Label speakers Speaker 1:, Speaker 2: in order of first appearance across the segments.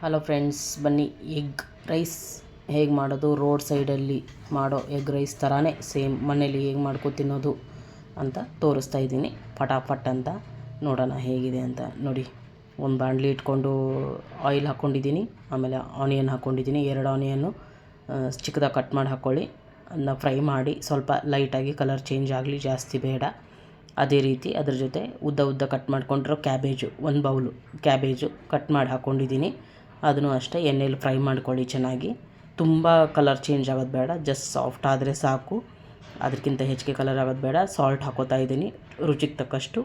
Speaker 1: Hello friends, ಬನ್ನಿ egg rice ಹೇಗೆ ಮಾಡೋದು, ರೋಡ್ ಸೈಡಲ್ಲಿ ಮಾಡೋ ಎಗ್ ರೈಸ್ ಥರನೇ ಸೇಮ್ ಮನೇಲಿ ಹೇಗೆ ಮಾಡ್ಕೊ ತಿನ್ನೋದು ಅಂತ ತೋರಿಸ್ತಾ ಇದ್ದೀನಿ. ಫಟಾಫಟ್ ಅಂತ ನೋಡೋಣ ಹೇಗಿದೆ ಅಂತ. ನೋಡಿ, ಒಂದು ಬಾಣಲಿ ಇಟ್ಕೊಂಡು ಆಯಿಲ್ ಹಾಕ್ಕೊಂಡಿದ್ದೀನಿ, ಆಮೇಲೆ ಆನಿಯನ್ ಹಾಕ್ಕೊಂಡಿದ್ದೀನಿ. 2 ಆನಿಯನ್ನು ಚಿಕ್ಕದಾಗಿ ಕಟ್ ಮಾಡಿ ಹಾಕ್ಕೊಳ್ಳಿ. ಅದನ್ನ ಫ್ರೈ ಮಾಡಿ ಸ್ವಲ್ಪ ಲೈಟಾಗಿ ಕಲರ್ ಚೇಂಜ್ ಆಗಲಿ, ಜಾಸ್ತಿ ಬೇಡ. ಅದೇ ರೀತಿ ಅದ್ರ ಜೊತೆ ಉದ್ದ ಕಟ್ ಮಾಡ್ಕೊಂಡಿರೋ ಕ್ಯಾಬೇಜು, 1 ಬೌಲು ಕ್ಯಾಬೇಜು ಕಟ್ ಮಾಡಿ ಹಾಕ್ಕೊಂಡಿದ್ದೀನಿ. ಅದನ್ನು ಅಷ್ಟೇ ಎಣ್ಣೆಯಲ್ಲಿ ಫ್ರೈ ಮಾಡ್ಕೊಳ್ಳಿ ಚೆನ್ನಾಗಿ. ತುಂಬ ಕಲರ್ ಚೇಂಜ್ ಆಗೋದು ಬೇಡ, ಜಸ್ಟ್ ಸಾಫ್ಟ್ ಆದರೆ ಸಾಕು. ಅದಕ್ಕಿಂತ ಹೆಚ್ಚಿಗೆ ಕಲರ್ ಆಗೋದು ಬೇಡ. ಸಾಲ್ಟ್ ಹಾಕೋತಾ ಇದ್ದೀನಿ, ರುಚಿಗೆ ತಕ್ಕಷ್ಟು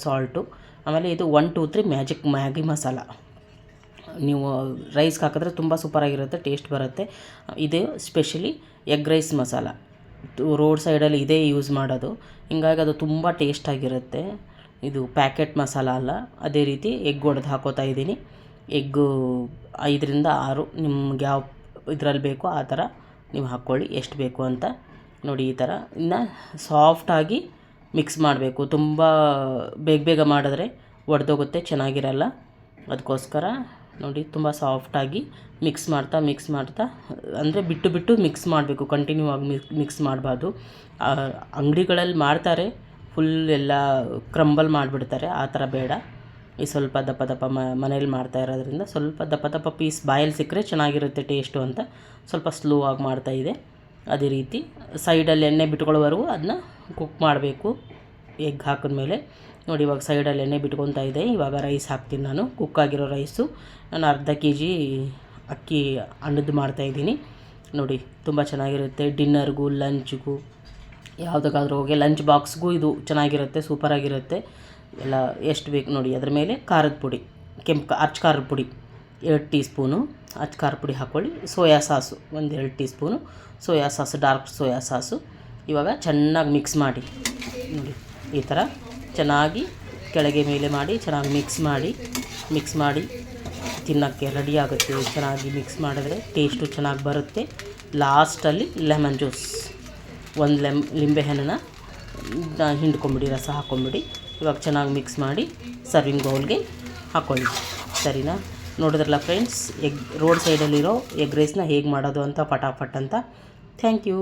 Speaker 1: ಸಾಲ್ಟು. ಆಮೇಲೆ ಇದು 1 2 3 ಮ್ಯಾಗಿ ಮಸಾಲ. ನೀವು ರೈಸ್ಗೆ ಹಾಕಿದ್ರೆ ತುಂಬ ಸೂಪರಾಗಿರುತ್ತೆ, ಟೇಸ್ಟ್ ಬರುತ್ತೆ. ಇದು specially egg rice masala, road ಸೈಡಲ್ಲಿ ಇದೇ ಯೂಸ್ ಮಾಡೋದು. ಹಿಂಗಾಗಿ ಅದು ತುಂಬ ಟೇಸ್ಟಾಗಿರುತ್ತೆ. ಇದು ಪ್ಯಾಕೆಟ್ ಮಸಾಲ ಅಲ್ಲ. ಅದೇ ರೀತಿ ಎಗ್ ಒಡೆದು ಹಾಕೋತಾ ಇದ್ದೀನಿ. ಎಗ್ಗು 5 ರಿಂದ 6 ನಿಮ್ಗೆ ಯಾವ ಇದರಲ್ಲಿ ಬೇಕೋ ಆ ಥರ ನೀವು ಹಾಕ್ಕೊಳ್ಳಿ, ಎಷ್ಟು ಬೇಕು ಅಂತ. ನೋಡಿ ಈ ಥರ ಇನ್ನು ಸಾಫ್ಟಾಗಿ ಮಿಕ್ಸ್ ಮಾಡಬೇಕು. ತುಂಬ ಬೇಗ ಮಾಡಿದ್ರೆ ಒಡೆದೋಗುತ್ತೆ, ಚೆನ್ನಾಗಿರಲ್ಲ. ಅದಕ್ಕೋಸ್ಕರ ನೋಡಿ ತುಂಬ ಸಾಫ್ಟಾಗಿ ಮಿಕ್ಸ್ ಮಾಡ್ತಾ ಅಂದರೆ ಬಿಟ್ಟು ಮಿಕ್ಸ್ ಮಾಡಬೇಕು, ಕಂಟಿನ್ಯೂ ಆಗಿ ಮಿಕ್ಸ್ ಮಾಡಬಾರ್ದು. ಅಂಗಡಿಗಳಲ್ಲಿ ಮಾಡ್ತಾರೆ, ಫುಲ್ ಎಲ್ಲ ಕ್ರಂಬಲ್ ಮಾಡಿಬಿಡ್ತಾರೆ, ಆ ಥರ ಬೇಡ. ಈ ಸ್ವಲ್ಪ ದಪ್ಪ ಮನೇಲಿ ಮಾಡ್ತಾ ಇರೋದ್ರಿಂದ ಸ್ವಲ್ಪ ದಪ್ಪ ಪೀಸ್ ಬಾಯಲ್ಲಿ ಸಿಕ್ಕರೆ ಚೆನ್ನಾಗಿರುತ್ತೆ ಟೇಸ್ಟು ಅಂತ ಸ್ವಲ್ಪ ಸ್ಲೋ ಆಗಿ ಮಾಡ್ತಾಯಿದೆ. ಅದೇ ರೀತಿ ಸೈಡಲ್ಲಿ ಎಣ್ಣೆ ಬಿಟ್ಕೊಳ್ಳೋವರೆಗೂ ಅದನ್ನ ಕುಕ್ ಮಾಡಬೇಕು. ಎಗ್ ಹಾಕಿದ್ಮೇಲೆ ನೋಡಿ, ಇವಾಗ ಸೈಡಲ್ಲಿ ಎಣ್ಣೆ ಬಿಟ್ಕೊತಾ ಇದೆ. ಇವಾಗ ರೈಸ್ ಹಾಕ್ತೀನಿ ನಾನು. ಕುಕ್ಕಾಗಿರೋ ರೈಸು ನಾನು ಅರ್ಧ kg ಅಕ್ಕಿ ಅನ್ನದ್ದು ಮಾಡ್ತಾಯಿದ್ದೀನಿ. ನೋಡಿ ತುಂಬ ಚೆನ್ನಾಗಿರುತ್ತೆ. ಡಿನ್ನರ್ಗೂ ಲಂಚ್ಗೂ ಯಾವುದಕ್ಕಾದ್ರೂ ಹೋಗಿ ಲಂಚ್ ಬಾಕ್ಸ್ಗೂ ಇದು ಚೆನ್ನಾಗಿರುತ್ತೆ, ಸೂಪರಾಗಿರುತ್ತೆ. ಎಲ್ಲ ಎಷ್ಟು ಬೇಕು ನೋಡಿ. ಅದ್ರ ಮೇಲೆ ಖಾರದ ಪುಡಿ, ಅಚ್ಚ ಖಾರದ ಪುಡಿ 2 ಟೀ ಸ್ಪೂನು ಅಚ್ಚ ಖಾರದ ಪುಡಿ ಹಾಕ್ಕೊಳ್ಳಿ. Soya sauce 2 tea spoon soya sauce, dark soya sauce. ಇವಾಗ ಚೆನ್ನಾಗಿ ಮಿಕ್ಸ್ ಮಾಡಿ ನೋಡಿ, ಈ ಥರ ಚೆನ್ನಾಗಿ ಕೆಳಗೆ ಮೇಲೆ ಮಾಡಿ ಚೆನ್ನಾಗಿ ಮಿಕ್ಸ್ ಮಾಡಿ ತಿನ್ನೋಕ್ಕೆ ರೆಡಿ ಆಗುತ್ತೆ. ಚೆನ್ನಾಗಿ ಮಿಕ್ಸ್ ಮಾಡಿದ್ರೆ ಟೇಸ್ಟು ಚೆನ್ನಾಗಿ ಬರುತ್ತೆ. ಲಾಸ್ಟಲ್ಲಿ ಲೆಮನ್ ಜ್ಯೂಸ್, 1 ಲಿಂಬೆಹಣ್ಣನ್ನ ಹಿಂಡ್ಕೊಂಬಿಡಿ, ರಸ ಹಾಕ್ಕೊಂಬಿಡಿ. ಇವಾಗ ಚೆನ್ನಾಗಿ ಮಿಕ್ಸ್ ಮಾಡಿ ಸರ್ವಿಂಗ್ ಬೌಲ್ಗೆ ಹಾಕ್ಕೊಳ್ಳಿ. ಸರಿನಾ? ನೋಡಿದ್ರಲ್ಲ ಫ್ರೆಂಡ್ಸ್, ರೋಡ್ ಸೈಡಲ್ಲಿರೋ ಎಗ್ ರೈಸ್ನ ಹೇಗೆ ಮಾಡೋದು ಅಂತ ಫಟಾಫಟ್ ಅಂತ. Thank you.